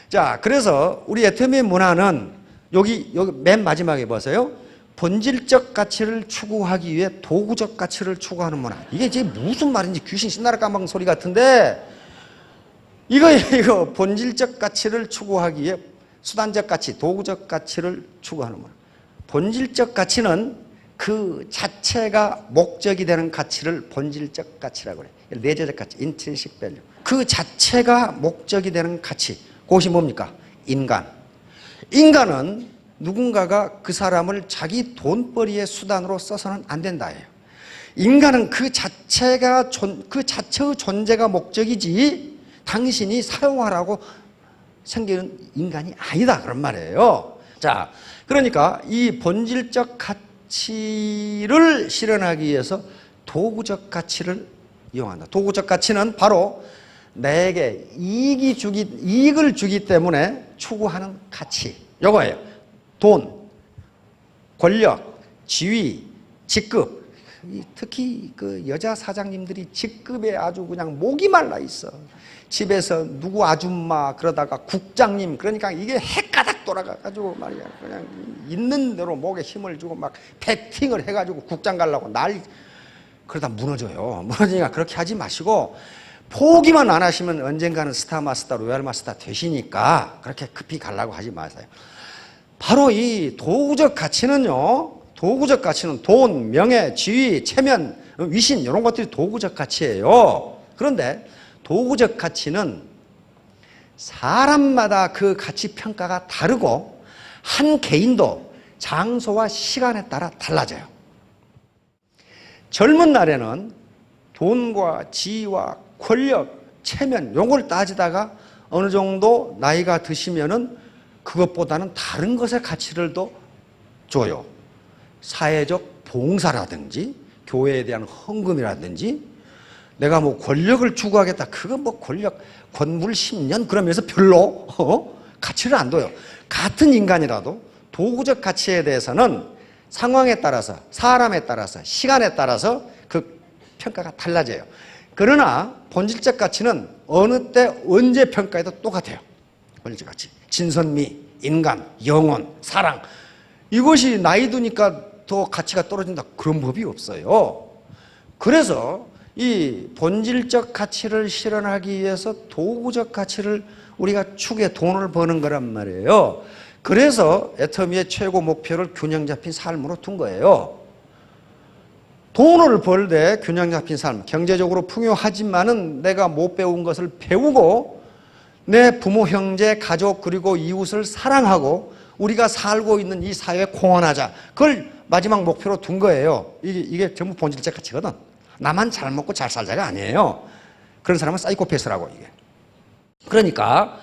자, 그래서 우리 애터미의 문화는 여기 맨 마지막에 보세요. 본질적 가치를 추구하기 위해 도구적 가치를 추구하는 문화. 이게 이제 무슨 말인지 귀신 신나라 까먹은 소리 같은데, 이거 본질적 가치를 추구하기 위해 수단적 가치, 도구적 가치를 추구하는 문화. 본질적 가치는 그 자체가 목적이 되는 가치를 본질적 가치라고 그래요. 내재적 가치, intrinsic value. 그 자체가 목적이 되는 가치. 그것이 뭡니까? 인간. 인간은 누군가가 그 사람을 자기 돈벌이의 수단으로 써서는 안 된다예요. 인간은 그 자체의 존재가 목적이지 당신이 사용하라고 생기는 인간이 아니다 그런 말이에요. 자, 그러니까 이 본질적 가치를 실현하기 위해서 도구적 가치를 이용한다. 도구적 가치는 바로 내게 이익을 주기 때문에 추구하는 가치. 요거예요. 돈, 권력, 지위, 직급. 특히 그 여자 사장님들이 직급에 아주 그냥 목이 말라 있어. 집에서 누구 아줌마 그러다가 국장님 그러니까 이게 헷가닥 돌아가가지고 말이야. 그냥 있는 대로 목에 힘을 주고 막 배팅을 해가지고 국장 가려고 그러다 무너져요. 무너지니까 그렇게 하지 마시고 포기만 안 하시면 언젠가는 스타 마스터, 로얄 마스터 되시니까 그렇게 급히 가려고 하지 마세요. 바로 이 도구적 가치는요. 도구적 가치는 돈, 명예, 지위, 체면, 위신 이런 것들이 도구적 가치예요. 그런데 도구적 가치는 사람마다 그 가치 평가가 다르고 한 개인도 장소와 시간에 따라 달라져요. 젊은 날에는 돈과 지위와 권력, 체면 이런 걸 따지다가 어느 정도 나이가 드시면은 그것보다는 다른 것의 가치를 더 줘요. 사회적 봉사라든지 교회에 대한 헌금이라든지 내가 뭐 권력을 추구하겠다. 그거 뭐 권력 권물 10년 그러면서 별로 가치를 안 둬요. 같은 인간이라도 도구적 가치에 대해서는 상황에 따라서 사람에 따라서 시간에 따라서 그 평가가 달라져요. 그러나 본질적 가치는 어느 때 언제 평가해도 똑같아요. 본질적 가치. 진선미, 인간, 영혼, 사랑. 이것이 나이 드니까 더 가치가 떨어진다. 그런 법이 없어요. 그래서 이 본질적 가치를 실현하기 위해서 도구적 가치를 우리가 추구해 돈을 버는 거란 말이에요. 그래서 애터미의 최고 목표를 균형 잡힌 삶으로 둔 거예요. 돈을 벌 때 균형 잡힌 삶, 경제적으로 풍요하지만은 내가 못 배운 것을 배우고 내 부모, 형제, 가족 그리고 이웃을 사랑하고 우리가 살고 있는 이 사회에 공헌하자. 그걸 마지막 목표로 둔 거예요. 이게 전부 본질적 가치거든. 나만 잘 먹고 잘 살자가 아니에요. 그런 사람은 사이코패스라고 이게. 그러니까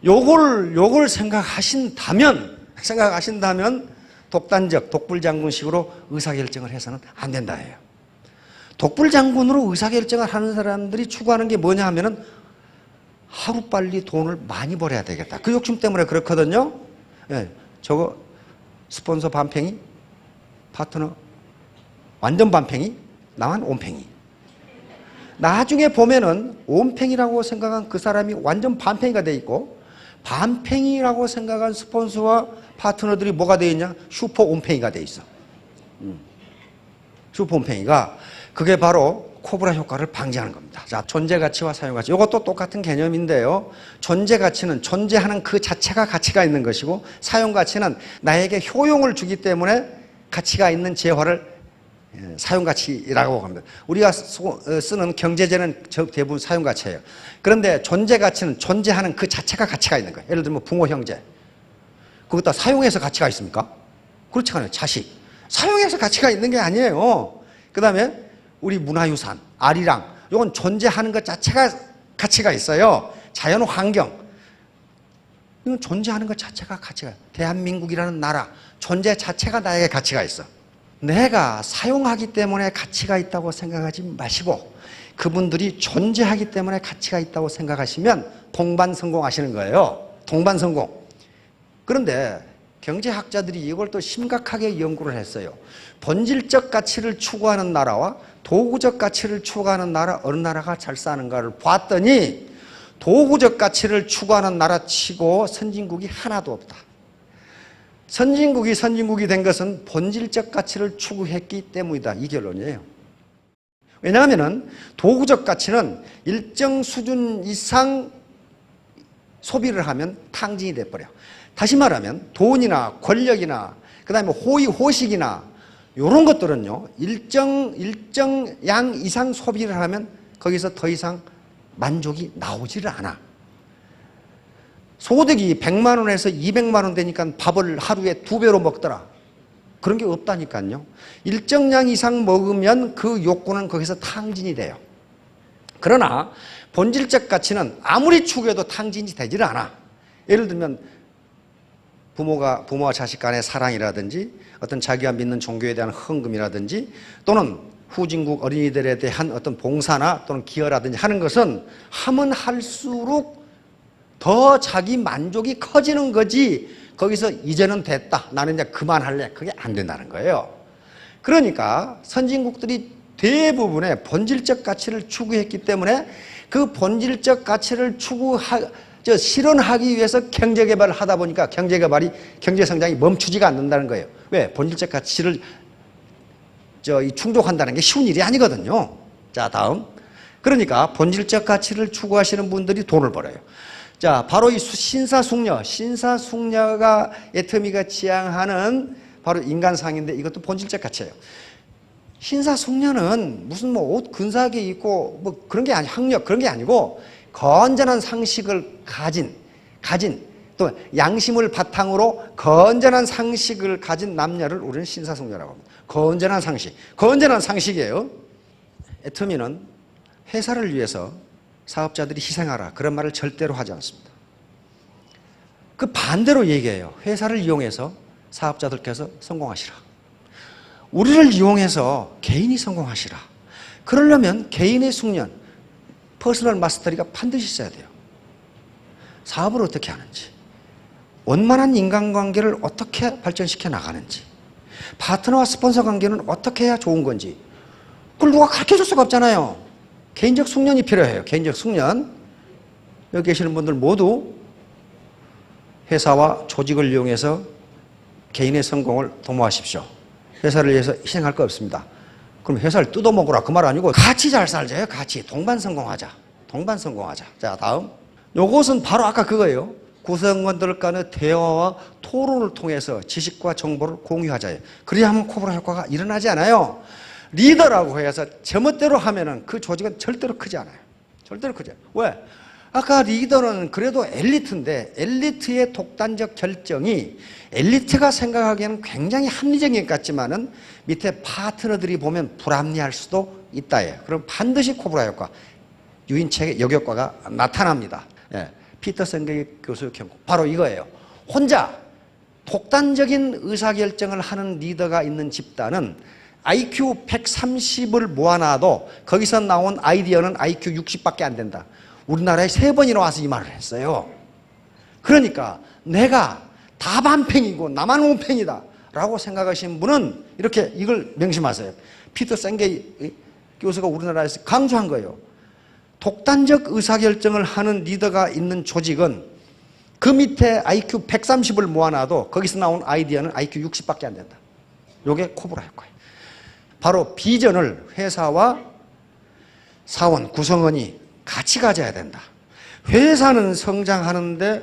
요걸 생각하신다면 독단적, 독불장군식으로 의사결정을 해서는 안 된다 해요. 독불장군으로 의사결정을 하는 사람들이 추구하는 게 뭐냐 하면은 하루빨리 돈을 많이 벌어야 되겠다. 그 욕심 때문에 그렇거든요. 예, 저거 스폰서 반팽이, 파트너 완전 반팽이, 나만 온팽이. 나중에 보면은 온팽이라고 생각한 그 사람이 완전 반팽이가 돼 있고 반팽이라고 생각한 스폰서와 파트너들이 뭐가 돼 있냐? 슈퍼 온팽이가 돼 있어. 슈퍼 온팽이가 그게 바로 코브라 효과를 방지하는 겁니다. 자, 존재 가치와 사용 가치. 이것도 똑같은 개념인데요. 존재 가치는 존재하는 그 자체가 가치가 있는 것이고 사용 가치는 나에게 효용을 주기 때문에 가치가 있는 재화를 사용 가치라고 합니다. 우리가 쓰는 경제재는 대부분 사용 가치예요. 그런데 존재 가치는 존재하는 그 자체가 가치가 있는 거예요. 예를 들면 부모, 형제. 그것도 사용해서 가치가 있습니까? 그렇지 않아요. 자식. 사용해서 가치가 있는 게 아니에요. 그 다음에 우리 문화유산, 아리랑. 이건 존재하는 것 자체가 가치가 있어요. 자연 환경. 이건 존재하는 것 자체가 가치가 있어요. 대한민국이라는 나라. 존재 자체가 나에게 가치가 있어. 내가 사용하기 때문에 가치가 있다고 생각하지 마시고 그분들이 존재하기 때문에 가치가 있다고 생각하시면 동반성공하시는 거예요. 동반성공. 그런데 경제학자들이 이걸 또 심각하게 연구를 했어요. 본질적 가치를 추구하는 나라와 도구적 가치를 추구하는 나라, 어느 나라가 잘 사는가를 봤더니 도구적 가치를 추구하는 나라 치고 선진국이 하나도 없다. 선진국이 된 것은 본질적 가치를 추구했기 때문이다. 이 결론이에요. 왜냐하면 도구적 가치는 일정 수준 이상 소비를 하면 탕진이 돼버려. 다시 말하면 돈이나 권력이나 그 다음에 호의, 호식이나 이런 것들은요. 일정 양 이상 소비를 하면 거기서 더 이상 만족이 나오지를 않아. 소득이 100만 원에서 200만 원 되니까 밥을 하루에 2배로 먹더라. 그런 게 없다니까요. 일정량 이상 먹으면 그 욕구는 거기서 탕진이 돼요. 그러나 본질적 가치는 아무리 추구해도 탕진이 되질 않아. 예를 들면 부모와 자식 간의 사랑이라든지 어떤 자기가 믿는 종교에 대한 헌금이라든지 또는 후진국 어린이들에 대한 어떤 봉사나 또는 기여라든지 하는 것은 하면 할수록 더 자기 만족이 커지는 거지 거기서 이제는 됐다. 나는 이제 그만할래. 그게 안 된다는 거예요. 그러니까 선진국들이 대부분의 본질적 가치를 추구했기 때문에 그 본질적 가치를 실현하기 위해서 경제개발을 하다 보니까 경제성장이 멈추지가 않는다는 거예요. 왜? 본질적 가치를 충족한다는 게 쉬운 일이 아니거든요. 자, 다음. 그러니까 본질적 가치를 추구하시는 분들이 돈을 벌어요. 자, 바로 이 신사숙녀가 애터미가 지향하는 바로 인간상인데 이것도 본질적 가치예요. 신사숙녀는 무슨 옷 근사하게 입고 그런 게 아니, 학력 그런 게 아니고 건전한 상식을 가진 또 양심을 바탕으로 건전한 상식을 가진 남녀를 우리는 신사숙녀라고 합니다. 건전한 상식이에요. 애터미는 회사를 위해서 사업자들이 희생하라 그런 말을 절대로 하지 않습니다. 그 반대로 얘기해요. 회사를 이용해서 사업자들께서 성공하시라. 우리를 이용해서 개인이 성공하시라. 그러려면 개인의 숙련, 퍼스널 마스터리가 반드시 있어야 돼요. 사업을 어떻게 하는지, 원만한 인간관계를 어떻게 발전시켜 나가는지, 파트너와 스폰서 관계는 어떻게 해야 좋은 건지 그걸 누가 가르쳐줄 수가 없잖아요. 개인적 숙련이 필요해요. 개인적 숙련. 여기 계시는 분들 모두 회사와 조직을 이용해서 개인의 성공을 도모하십시오. 회사를 위해서 희생할 거 없습니다. 그럼 회사를 뜯어먹으라 그 말 아니고 같이 잘 살자요. 같이 동반성공하자. 자, 다음. 요것은 바로 아까 그거예요. 구성원들 간의 대화와 토론을 통해서 지식과 정보를 공유하자예요. 그래야만 코브라 효과가 일어나지 않아요. 리더라고 해서 제멋대로 하면은 그 조직은 절대로 크지 않아요. 절대로 크지 않아요. 왜? 아까 리더는 그래도 엘리트인데 엘리트의 독단적 결정이 엘리트가 생각하기에는 굉장히 합리적인 것 같지만은 밑에 파트너들이 보면 불합리할 수도 있다예요. 그럼 반드시 코브라 효과, 유인책의 역효과가 나타납니다. 예. 피터 샌게이 교수의 경우 바로 이거예요. 혼자 독단적인 의사결정을 하는 리더가 있는 집단은 IQ 130을 모아놔도 거기서 나온 아이디어는 IQ 60밖에 안 된다. 우리나라에 3번이나 와서 이 말을 했어요. 그러니까 내가 다반팽이고 나만 온팽이다 라고 생각하시는 분은 이렇게 이걸 명심하세요. 피터 샌게이 교수가 우리나라에서 강조한 거예요. 독단적 의사결정을 하는 리더가 있는 조직은 그 밑에 IQ 130을 모아놔도 거기서 나온 아이디어는 IQ 60밖에 안 된다. 이게 코브라 효과예요. 바로 비전을 회사와 사원, 구성원이 같이 가져야 된다. 회사는 성장하는데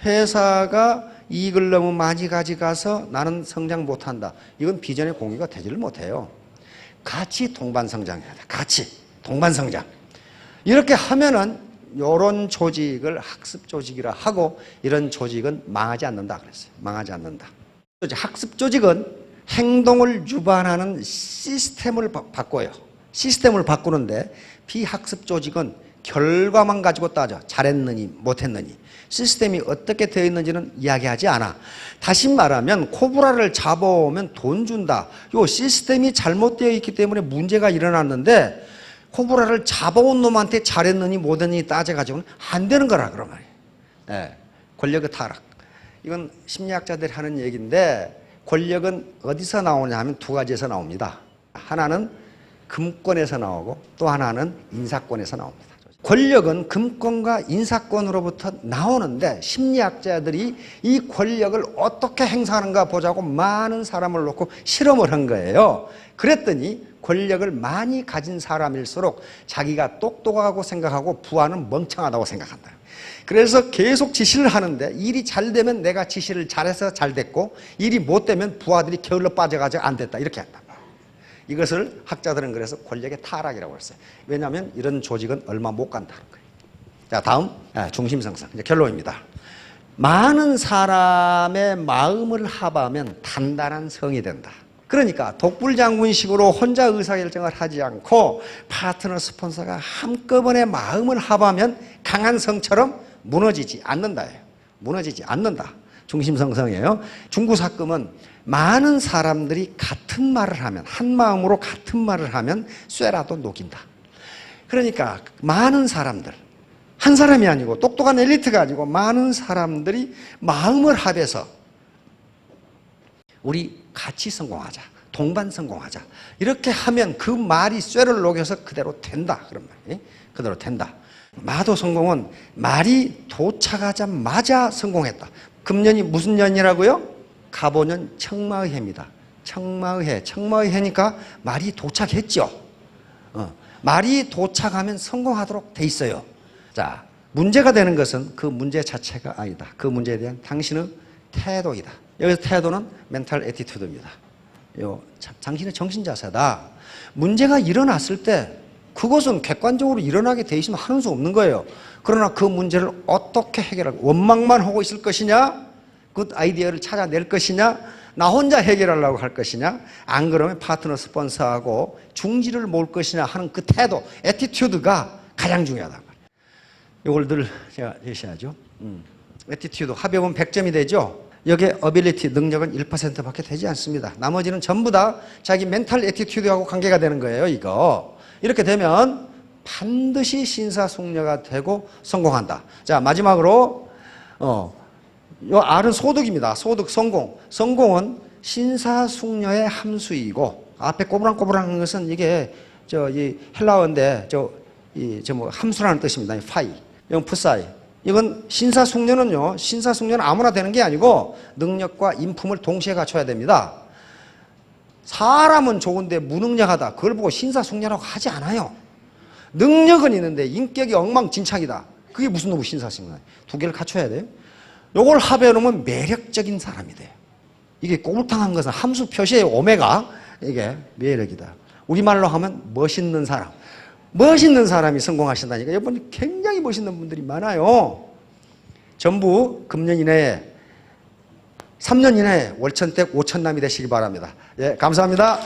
회사가 이익을 너무 많이 가져가서 나는 성장 못한다. 이건 비전의 공유가 되지를 못해요. 같이 동반성장해야 돼. 같이 동반성장. 이렇게 하면은 이런 조직을 학습 조직이라 하고 이런 조직은 망하지 않는다 그랬어요. 망하지 않는다. 학습 조직은 행동을 유발하는 시스템을 바꿔요. 시스템을 바꾸는데 비학습 조직은 결과만 가지고 따져. 잘했느니 못했느니. 시스템이 어떻게 되어 있는지는 이야기하지 않아. 다시 말하면 코브라를 잡아오면 돈 준다. 요 시스템이 잘못되어 있기 때문에 문제가 일어났는데 코브라를 잡아온 놈한테 잘했느니 못했느니 따져가지고는 안 되는 거라 그런 말이에요. 네. 권력의 타락. 이건 심리학자들이 하는 얘기인데 권력은 어디서 나오냐 하면 2가지에서 나옵니다. 하나는 금권에서 나오고 또 하나는 인사권에서 나옵니다. 권력은 금권과 인사권으로부터 나오는데 심리학자들이 이 권력을 어떻게 행사하는가 보자고 많은 사람을 놓고 실험을 한 거예요. 그랬더니 권력을 많이 가진 사람일수록 자기가 똑똑하고 생각하고 부하는 멍청하다고 생각한다. 그래서 계속 지시를 하는데 일이 잘 되면 내가 지시를 잘해서 잘 됐고 일이 못 되면 부하들이 게을러 빠져가지고 안 됐다 이렇게 한다. 이것을 학자들은 그래서 권력의 타락이라고 했어요. 왜냐하면 이런 조직은 얼마 못 간다는 거예요. 자, 다음 중심성성. 이제 결론입니다. 많은 사람의 마음을 합하면 단단한 성이 된다. 그러니까 독불장군식으로 혼자 의사결정을 하지 않고 파트너 스폰서가 한꺼번에 마음을 합하면 강한 성처럼 무너지지 않는다예요. 무너지지 않는다. 중심성성이에요. 중구사금은 많은 사람들이 같은 말을 하면, 한 마음으로 같은 말을 하면 쇠라도 녹인다. 그러니까 많은 사람들, 한 사람이 아니고 똑똑한 엘리트가 아니고 많은 사람들이 마음을 합해서 우리 같이 성공하자. 동반 성공하자. 이렇게 하면 그 말이 쇠를 녹여서 그대로 된다. 그런 말이. 그대로 된다. 마도 성공은 말이 도착하자마자 성공했다. 금년이 무슨 년이라고요? 갑오년 청마의 해입니다. 청마의 해. 청마의 해니까 말이 도착했죠. 말이 도착하면 성공하도록 돼 있어요. 자, 문제가 되는 것은 그 문제 자체가 아니다. 그 문제에 대한 당신의 태도이다. 여기서 태도는 멘탈 애티튜드입니다. 당신의 정신자세다. 문제가 일어났을 때 그것은 객관적으로 일어나게 돼 있으면 하는 수 없는 거예요. 그러나 그 문제를 어떻게 해결하고 원망만 하고 있을 것이냐, 그 아이디어를 찾아낼 것이냐, 나 혼자 해결하려고 할 것이냐, 안 그러면 파트너 스폰서하고 중지를 모을 것이냐 하는 그 태도, 애티튜드가 가장 중요하단 말이에요. 이걸 늘 제가 제시하죠. 애티튜드 합의하면 100점이 되죠. 여기에 어빌리티, 능력은 1%밖에 되지 않습니다. 나머지는 전부 다 자기 멘탈 애티튜드하고 관계가 되는 거예요. 이거 이렇게 되면 반드시 신사숙녀가 되고 성공한다. 자, 마지막으로 요 R은 소득입니다. 소득, 성공. 성공은 신사숙녀의 함수이고, 앞에 꼬부랑꼬부랑한 것은 이게 이 헬라어인데 뭐 함수라는 뜻입니다. 파이, 이건 푸사이. 이건 신사숙녀는요, 신사숙녀는 아무나 되는 게 아니고 능력과 인품을 동시에 갖춰야 됩니다. 사람은 좋은데 무능력하다. 그걸 보고 신사숙녀라고 하지 않아요. 능력은 있는데 인격이 엉망진창이다. 그게 무슨 놈의 신사숙녀야. 두 개를 갖춰야 돼요. 요걸 합해 놓으면 매력적인 사람이 돼요. 이게 꼬불탕한 것은 함수 표시의 오메가, 이게 매력이다. 우리말로 하면 멋있는 사람. 멋있는 사람이 성공하신다니까. 여러분 굉장히 멋있는 분들이 많아요. 전부 금년 이내에 3년 이내에 월천댁 5천남이 되시기 바랍니다. 예, 감사합니다.